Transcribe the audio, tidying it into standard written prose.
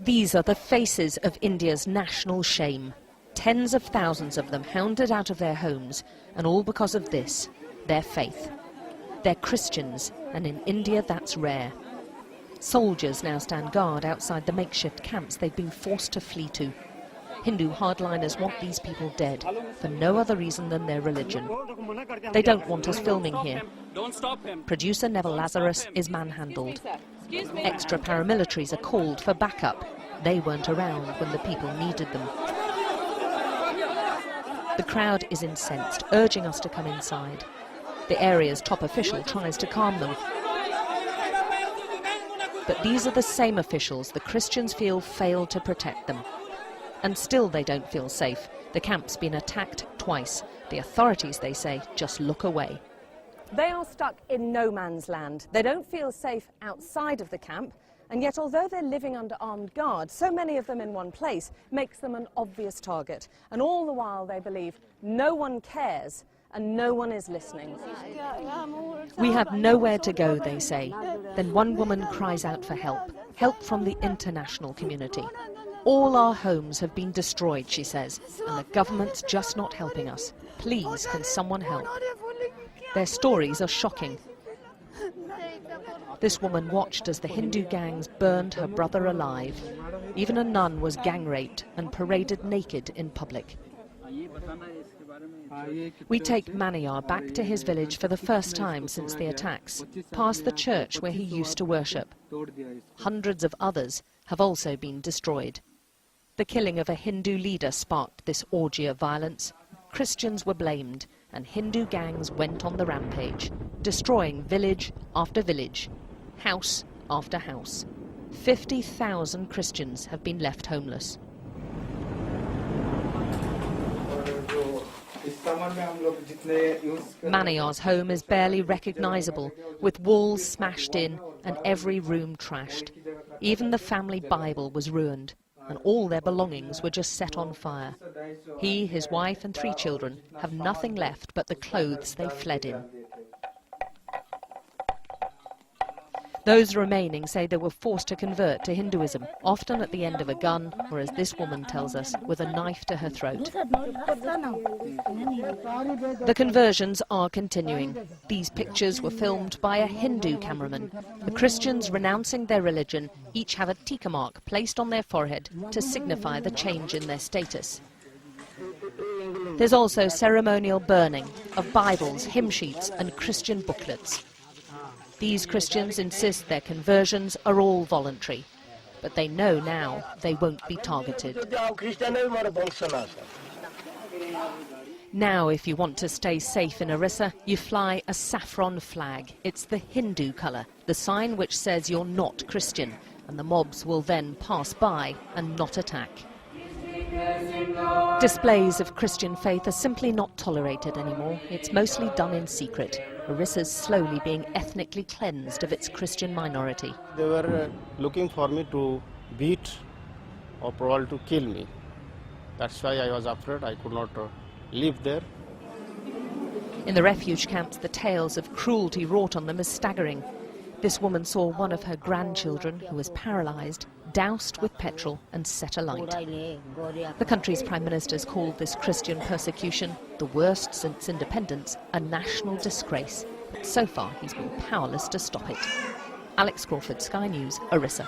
These are the faces of India's national shame. Tens of thousands of them hounded out of their homes, and all because of this, their faith. They're Christians, and in India that's rare. Soldiers now stand guard outside the makeshift camps they've been forced to flee to. Hindu hardliners want these people dead, for no other reason than their religion. They don't want us filming here. Producer Neville Lazarus is manhandled. Extra paramilitaries are called for backup. They weren't around when the people needed them. The crowd is incensed, urging us to come inside. The area's top official tries to calm them. But these are the same officials the Christians feel failed to protect them. And still they don't feel safe. The camp's been attacked twice. The authorities, they say, just look away. They are stuck in no man's land. They don't feel safe outside of the camp, and yet although they're living under armed guard, so many of them in one place makes them an obvious target. And all the while they believe no one cares and no one is listening. We have nowhere to go, they say. Then one woman cries out for help, help from the international community. All our homes have been destroyed, she says, and the government's just not helping us. Please, can someone help? Their stories are shocking. This woman watched as the Hindu gangs burned her brother alive. Even a nun was gang raped and paraded naked in public. We take Maniyar back to his village for the first time since the attacks, past the church where he used to worship. Hundreds of others have also been destroyed. The killing of a Hindu leader sparked this orgy of violence. Christians were blamed, and Hindu gangs went on the rampage, destroying village after village, house after house. 50,000 Christians have been left homeless. Maniyar's home is barely recognizable, with walls smashed in and every room trashed. Even the family Bible was ruined, and all their belongings were just set on fire. He, his wife and 3 children have nothing left but the clothes they fled in. Those remaining say they were forced to convert to Hinduism, often at the end of a gun, or as this woman tells us, with a knife to her throat. The conversions are continuing. These pictures were filmed by a Hindu cameraman. The Christians renouncing their religion each have a tikka mark placed on their forehead to signify the change in their status. There's also ceremonial burning of Bibles, hymn sheets and Christian booklets. These Christians insist their conversions are all voluntary, but they know now they won't be targeted. Now, if you want to stay safe in Orissa, you fly a saffron flag. It's the Hindu colour, the sign which says you're not Christian, and the mobs will then pass by and not attack. Displays of Christian faith are simply not tolerated anymore. It's mostly done in secret. Orissa's slowly being ethnically cleansed of its Christian minority. They were looking for me to beat or probably to kill me. That's why I was afraid. I could not live there. In the refuge camps, the tales of cruelty wrought on them is staggering. This woman saw one of her grandchildren, who was paralysed, doused with petrol and set alight. The country's Prime Minister's called this Christian persecution, the worst since independence, a national disgrace. But so far he's been powerless to stop it. Alex Crawford, Sky News, Orissa.